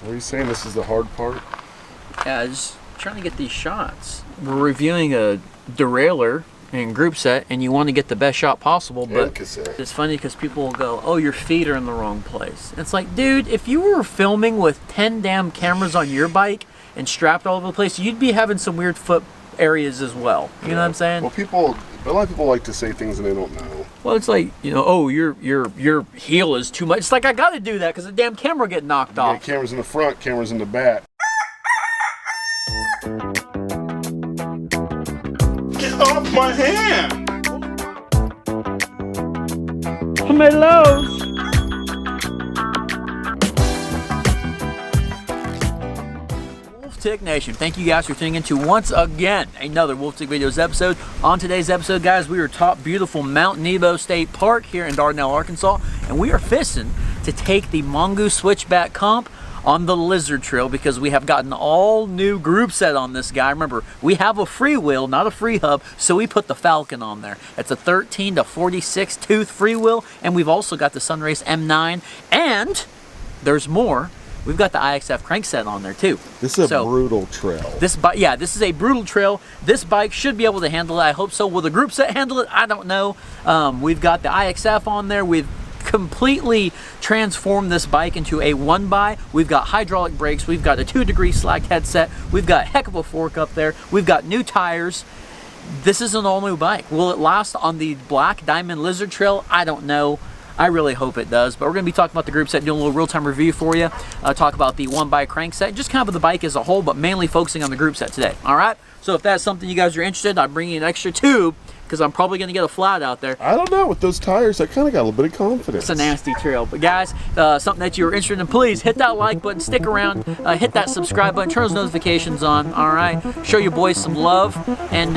What are you saying? This is the hard part? Yeah, just trying to get these shots. We're reviewing a derailleur and Groupset, and you want to get the best shot possible, but it's funny because people will go, oh, your feet are in the wrong place. It's like, dude, if you were filming with 10 damn cameras on your bike and strapped all over the place, you'd be having some weird foot areas as well. You know what I'm saying? Well, a lot of people like to say things and they don't know. Well, it's like, you know, oh, your heel is too much. It's like, I got to do that because the damn camera get knocked off. Yeah, cameras in the front, cameras in the back. Get off my hand! Tomatoes! Wolftooth Nation, thank you guys for tuning in to once again another Wolftooth Videos episode. On today's episode, guys, we are atop beautiful Mount Nebo State Park here in Dardanelle, Arkansas, and we are fisting to take the Mongoose Switchback comp on the Lizard Trail because we have gotten all new group set on this guy. Remember, we have a freewheel, not a free hub, so we put the Falcon on there. It's a 13 to 46 tooth freewheel, and we've also got the Sunrace M9, and there's more. We've got the IXF crankset on there too. This is a brutal trail. This is a brutal trail. This bike should be able to handle it. I hope so. Will the group set handle it? I don't know. We've got the IXF on there. We've completely transformed this bike into a 1x. We've got hydraulic brakes. We've got a 2-degree slack headset. We've got a heck of a fork up there. We've got new tires. This is an all-new bike. Will it last on the Black Diamond Lizard Trail? I don't know. I really hope it does, but we're going to be talking about the group set, doing a little real-time review for you, talk about the 1x crankset, just kind of the bike as a whole, but mainly focusing on the group set today, all right? So if that's something you guys are interested in, I'm bringing an extra tube, because I'm probably going to get a flat out there. I don't know, with those tires, I kind of got a little bit of confidence. It's a nasty trail. But guys, something that you're interested in, please hit that like button, stick around, hit that subscribe button, turn those notifications on, all right? Show your boys some love, and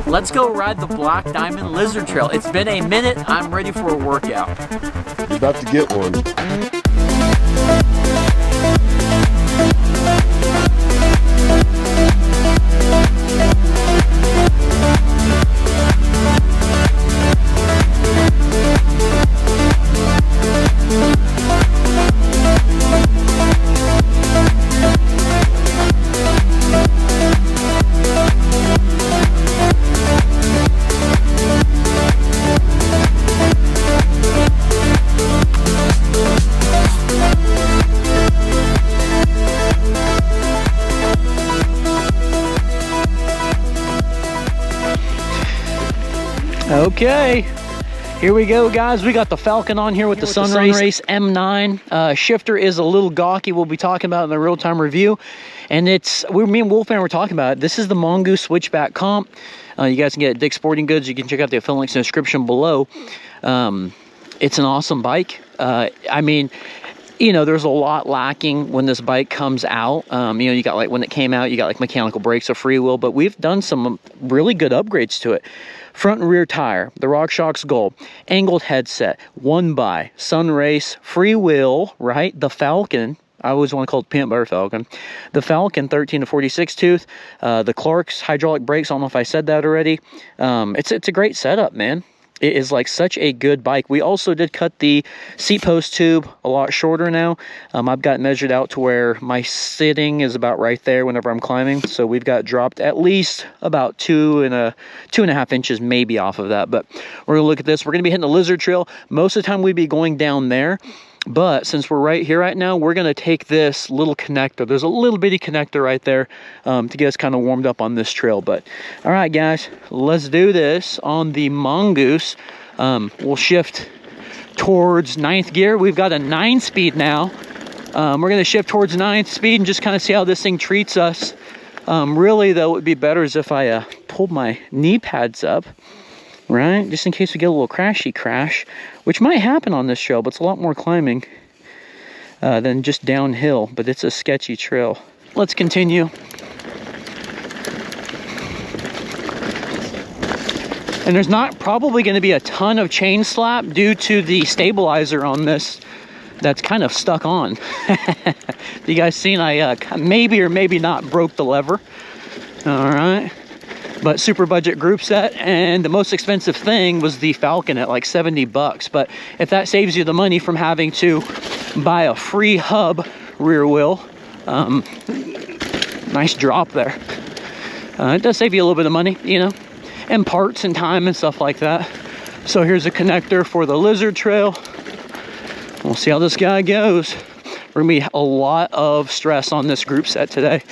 let's go ride the Black Diamond Lizard Trail. It's been a minute. I'm ready for a workout. You're about to get one. Okay, here we go, guys. We got the Falcon on here with the Sunrace M9. Shifter is a little gawky. We'll be talking about in the real-time review. And me and Wolfman were talking about it. This is the Mongoose Switchback comp. You guys can get it at Dick's Sporting Goods. You can check out the affiliate links in the description below. It's an awesome bike. I mean, you know, there's a lot lacking when this bike comes out. You know, you got like, when it came out, you got like mechanical brakes, a freewheel, but we've done some really good upgrades to it. Front and rear tire, the RockShox Gold, angled headset, 1x, Sunrace, freewheel, right? The Falcon, I always want to call it peanut butter Falcon. The Falcon 13 to 46 tooth, the Clark's hydraulic brakes, I don't know if I said that already. It's a great setup, man. It is like such a good bike. We also did cut the seat post tube a lot shorter now. I've got measured out to where my sitting is about right there whenever I'm climbing. So we've got dropped at least about 2.5 inches maybe off of that. But we're gonna look at this. We're gonna be hitting the Lizard Trail. Most of the time we'd be going down there. But since we're right here right now, we're going to take this little connector. There's a little bitty connector right there to get us kind of warmed up on this trail. But all right, guys, let's do this on the Mongoose. We'll shift towards 9th gear. We've got a 9-speed now. We're going to shift towards 9th speed and just kind of see how this thing treats us. Really, though, it would be better is if I pulled my knee pads up. Right, just in case we get a little crashy crash, which might happen on this trail, but it's a lot more climbing than just downhill, but it's a sketchy trail. Let's continue. And there's not probably going to be a ton of chain slap due to the stabilizer on this that's kind of stuck on. You guys seen I maybe or maybe not broke the lever. All right. But super budget group set, and the most expensive thing was the Falcon at like 70 bucks. But if that saves you the money from having to buy a free hub rear wheel, Nice drop there. It does save you a little bit of money, you know, and parts and time and stuff like that. So here's a connector for the lizard trail. We'll see how this guy goes. We're gonna be a lot of stress on this group set today.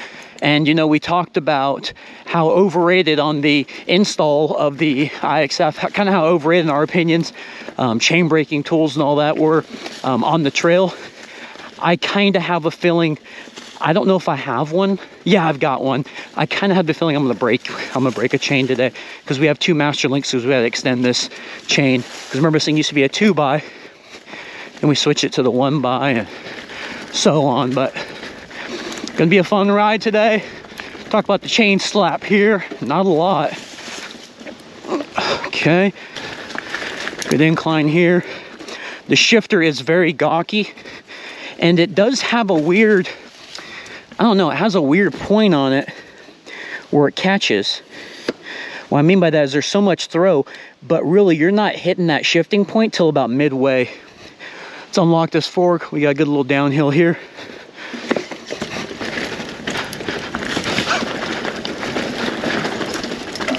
And you know, we talked about how overrated on the install of the IXF, kind of how overrated in our opinions, chain braking tools and all that were on the trail. I kind of have a feeling, I don't know if I have one. Yeah, I've got one. I kind of have the feeling I'm gonna break a chain today, because we have 2 master links, because we had to extend this chain. Because remember, this thing used to be a 2x, and we switched it to the 1x and so on. But gonna be a fun ride today. Talk about the chain slap here. Not a lot. Okay. Good incline here. The shifter is very gawky, and it does have a weird, I don't know, it has a weird point on it where it catches. What I mean by that is there's so much throw, but really you're not hitting that shifting point till about midway. Let's unlock this fork. We got a good little downhill here.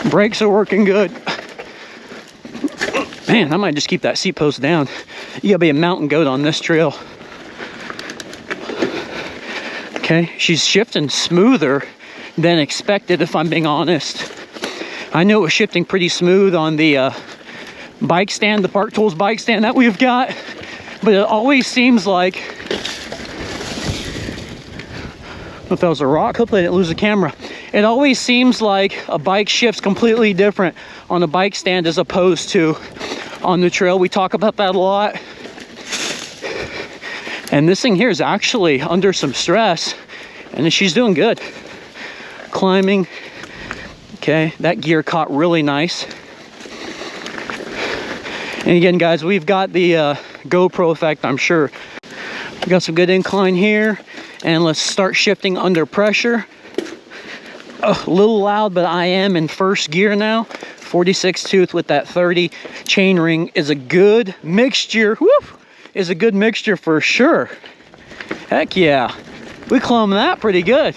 Brakes are working good. Man, I might just keep that seat post down. You gotta be a mountain goat on this trail. Okay, she's shifting smoother than expected, if I'm being honest. I know it was shifting pretty smooth on the bike stand, the Park Tools bike stand that we've got, but it always seems like, I don't know if that was a rock, hopefully I didn't lose the camera. It always seems like a bike shifts completely different on a bike stand as opposed to on the trail. We talk about that a lot. And this thing here is actually under some stress, and she's doing good. Climbing. Okay, that gear caught really nice. And again, guys, we've got the GoPro effect, I'm sure. We got some good incline here, and let's start shifting under pressure. A little loud, but I am in first gear now. 46 tooth with that 30 chain ring is a good mixture. Whoop! Is a good mixture for sure. Heck yeah, we clumb that pretty good.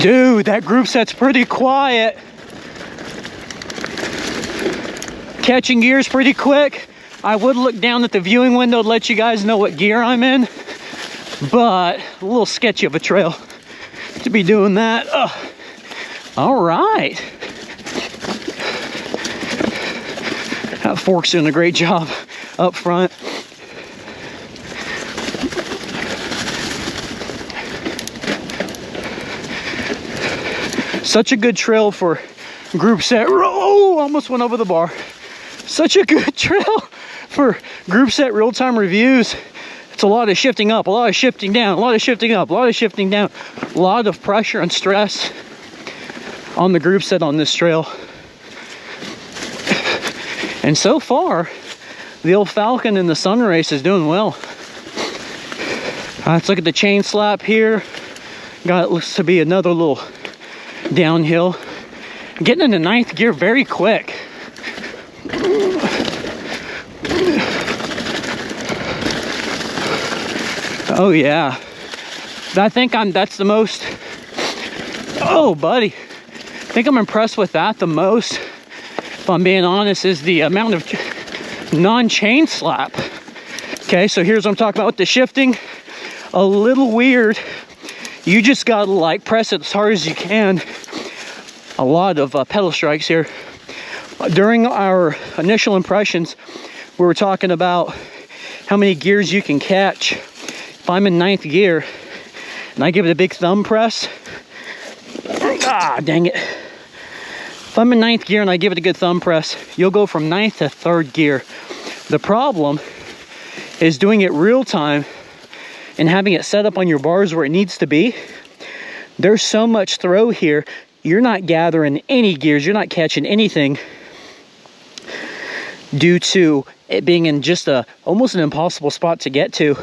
Dude, that group set's pretty quiet. Catching gears pretty quick. I would look down at the viewing window to let you guys know what gear I'm in, but a little sketchy of a trail to be doing that. All right. That fork's doing a great job up front. Such a good trail for group set. Oh, almost went over the bar. Such a good trail for group set real-time reviews. It's a lot of shifting up, a lot of shifting down, a lot of shifting up, a lot of shifting down, a lot of pressure and stress on the group set on this trail. And so far, the old Falcon in the Sunrace is doing well. Let's look at the chain slap here. Got it, looks to be another little downhill. Getting into 9th gear very quick. Oh yeah, I think that's the most, oh buddy, I think I'm impressed with that the most, if I'm being honest, is the amount of non-chain slap. Okay, so here's what I'm talking about with the shifting. A little weird. You just gotta like press it as hard as you can. A lot of pedal strikes here. During our initial impressions, we were talking about how many gears you can catch. If I'm in 9th gear and I give it a big thumb press, dang it. If I'm in 9th gear and I give it a good thumb press, you'll go from 9th to 3rd gear. The problem is doing it real time and having it set up on your bars where it needs to be. There's so much throw here, you're not gathering any gears, you're not catching anything due to it being in just almost an impossible spot to get to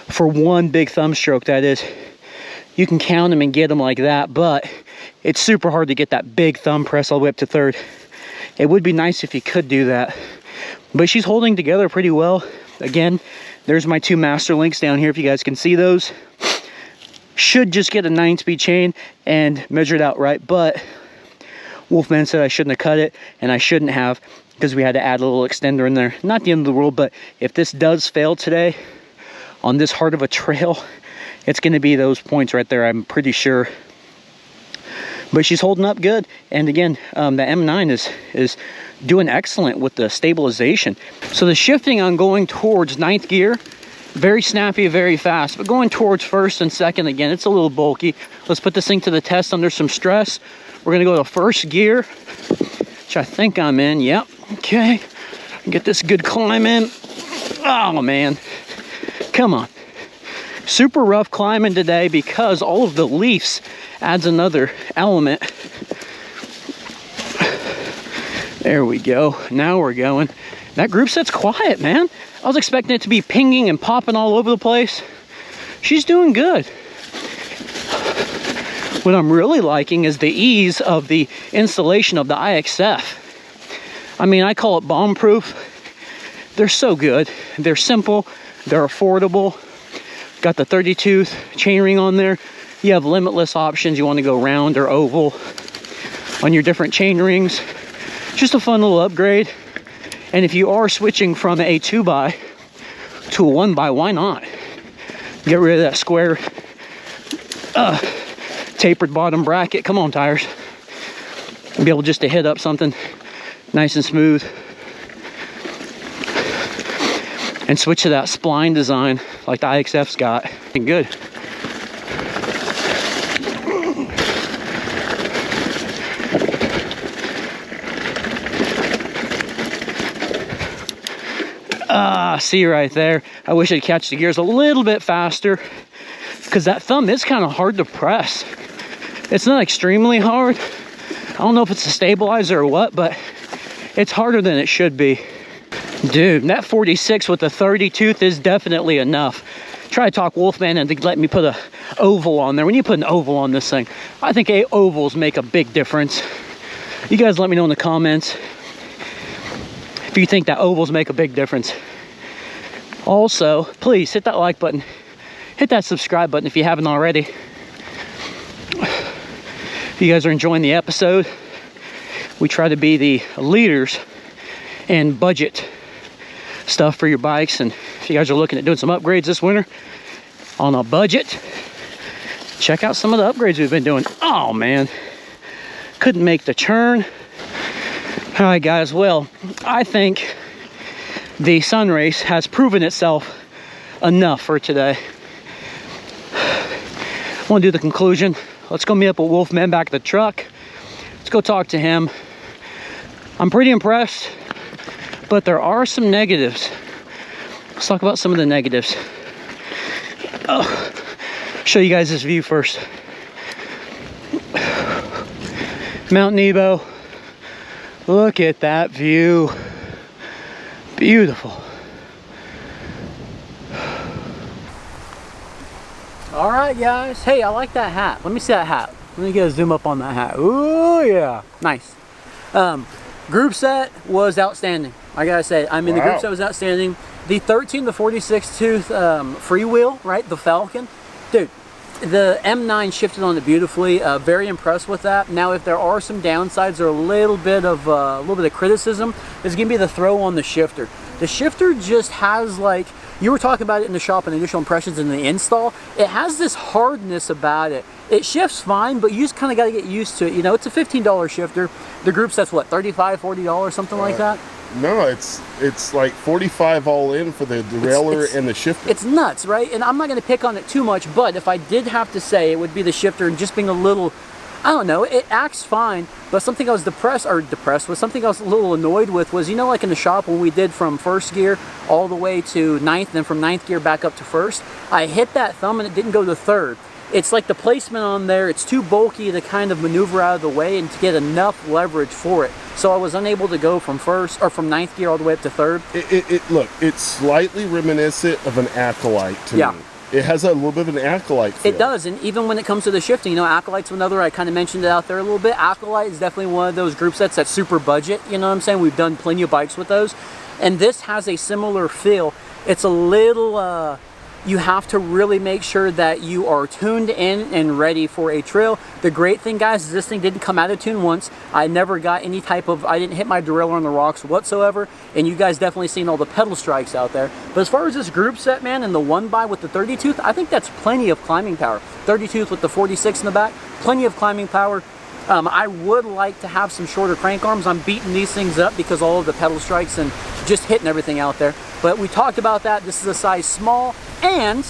for one big thumb stroke. That is, you can count them and get them like that, but it's super hard to get that big thumb press all the way up to 3rd. It would be nice if you could do that. but she's holding together pretty well. Again, there's my 2 master links down here if you guys can see those. Should just get a 9-speed chain and measure it out right, but Wolfman said I shouldn't have cut it, and I shouldn't have, because we had to add a little extender in there. Not the end of the world, but if this does fail today on this hard of a trail, it's going to be those points right there, I'm pretty sure. But she's holding up good, and again, the M9 is doing excellent with the stabilization. So the shifting on going towards 9th gear, very snappy, very fast, but going towards 1st and 2nd, again, it's a little bulky. Let's put this thing to the test under some stress. We're gonna go to 1st gear, which I think I'm in. Yep, okay. Get this good climb in. Oh man, come on. Super rough climbing today because all of the leaves adds another element. There we go, now we're going. That group set's quiet, man. I was expecting it to be pinging and popping all over the place. She's doing good. What I'm really liking is the ease of the installation of the IXF. I mean, I call it bomb-proof. They're so good. They're simple, they're affordable. Got the 30-tooth chainring on there. You have limitless options. You want to go round or oval on your different chain rings. Just a fun little upgrade. And if you are switching from a 2x to a 1x, why not? Get rid of that square tapered bottom bracket. Come on, tires. Be able just to hit up something nice and smooth. And switch to that spline design like the IXF's got. And good. See right there. I wish I'd catch the gears a little bit faster because that thumb is kind of hard to press. It's not extremely hard. I don't know if it's a stabilizer or what, but it's harder than it should be. Dude, that 46 with the 30 tooth is definitely enough. Try to talk Wolfman and to let me put a oval on there. When you put an oval on this thing, I think ovals make a big difference. You guys let me know in the comments if you think that ovals make a big difference. Also, please hit that like button. Hit that subscribe button if you haven't already. If you guys are enjoying the episode, we try to be the leaders in budget stuff for your bikes. And if you guys are looking at doing some upgrades this winter on a budget, check out some of the upgrades we've been doing. Oh man, couldn't make the turn. All right guys, well, I think the Sunrace has proven itself enough for today. I want to do the conclusion. Let's go meet up with Wolfman back at the truck. Let's go talk to him. I'm pretty impressed, but there are some negatives. Let's talk about some of the negatives. Oh, show you guys this view first. Mount Nebo. Look at that view. Beautiful. All right, guys. Hey, I like that hat. Let me see that hat. Let me get a zoom up on that hat. Ooh, yeah. Nice. Groupset was outstanding. I gotta say, I mean, the Groupset was outstanding. The 13 to 46 tooth freewheel, right? The Falcon. Dude, the M9 shifted on it beautifully. Very impressed with that. Now, if there are some downsides or a little bit of criticism, it's gonna be the throw on the shifter. The shifter just has, like, you were talking about it in the shop and initial impressions in the install. It has this hardness about it. It shifts fine, but you just kind of got to get used to it. You know, it's a $15 shifter. The Groupset's what, $35, $40, something like that? No, it's like $45 all in for the derailleur and the shifter. It's nuts, right? And I'm not going to pick on it too much, but if I did have to say, it would be the shifter and just being a little, I don't know, it acts fine, but something I was depressed with, something I was a little annoyed with was, you know, like in the shop when we did from 1st gear all the way to 9th, then from 9th gear back up to 1st, I hit that thumb and it didn't go to 3rd. It's like the placement on there, it's too bulky to kind of maneuver out of the way and to get enough leverage for it. So I was unable to go from 1st or from 9th gear all the way up to 3rd. Look, it's slightly reminiscent of an Acolyte to me. It has a little bit of an Acolyte feel. It does, and even when it comes to the shifting, you know, Acolyte's another, I kind of mentioned it out there a little bit. Acolyte is definitely one of those group sets that's super budget, you know what I'm saying? We've done plenty of bikes with those. And this has a similar feel. It's a little, you have to really make sure that you are tuned in and ready for a trail. The great thing, guys, is this thing didn't come out of tune once. I never got any type of, I didn't hit my derailleur on the rocks whatsoever, and you guys definitely seen all the pedal strikes out there. But as far as this group set, man, and the 1x with the 30 tooth, I think that's plenty of climbing power. 30 tooth with the 46 in the back, plenty of climbing power. I would like to have some shorter crank arms. I'm beating these things up because all of the pedal strikes and just hitting everything out there. But we talked about that. This is a size small, and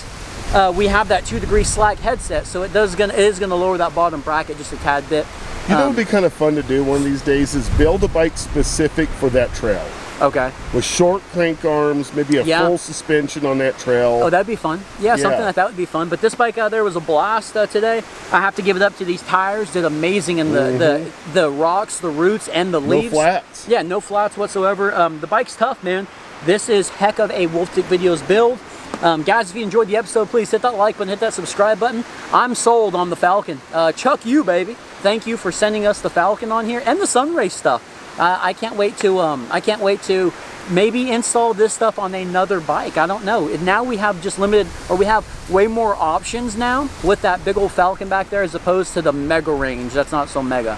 we have that 2-degree slack headset, so it is gonna lower that bottom bracket just a tad bit. You know what would be kind of fun to do one of these days is build a bike specific for that trail. Okay. With short crank arms, maybe a full suspension on that trail. Oh, that'd be fun. Yeah, something like that would be fun. But this bike out there was a blast today. I have to give it up to these tires. Did amazing in the rocks, the roots, and the leaves. No flats. Yeah, no flats whatsoever. The bike's tough, man. This is heck of a Wolftooth Videos build. Guys, if you enjoyed the episode, please hit that like button, hit that subscribe button. I'm sold on the Falcon. Chuck you, baby. Thank you for sending us the Falcon on here and the Sunrace stuff. I can't wait to maybe install this stuff on another bike. I don't know. Now we have just limited, or we have way more options now with that big old Falcon back there as opposed to the Mega Range. That's not so mega.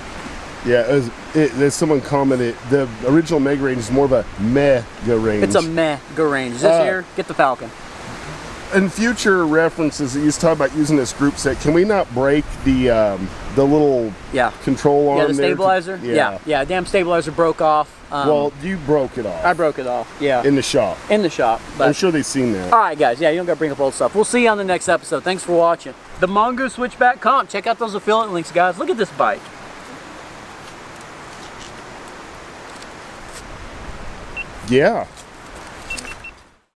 Yeah, as someone commented, the original Mega Range is more of a mega range. It's a mega range. This here, get the Falcon. In future references, you used to talk about using this group set. Can we not break the little control arm? Yeah, the stabilizer. Yeah, damn stabilizer broke off. Well, you broke it off. I broke it off. Yeah. In the shop. In the shop. I'm sure they've seen that. All right, guys. Yeah, you don't gotta bring up old stuff. We'll see you on the next episode. Thanks for watching. The Mongoose Switchback comp. Check out those affiliate links, guys. Look at this bike. Yeah.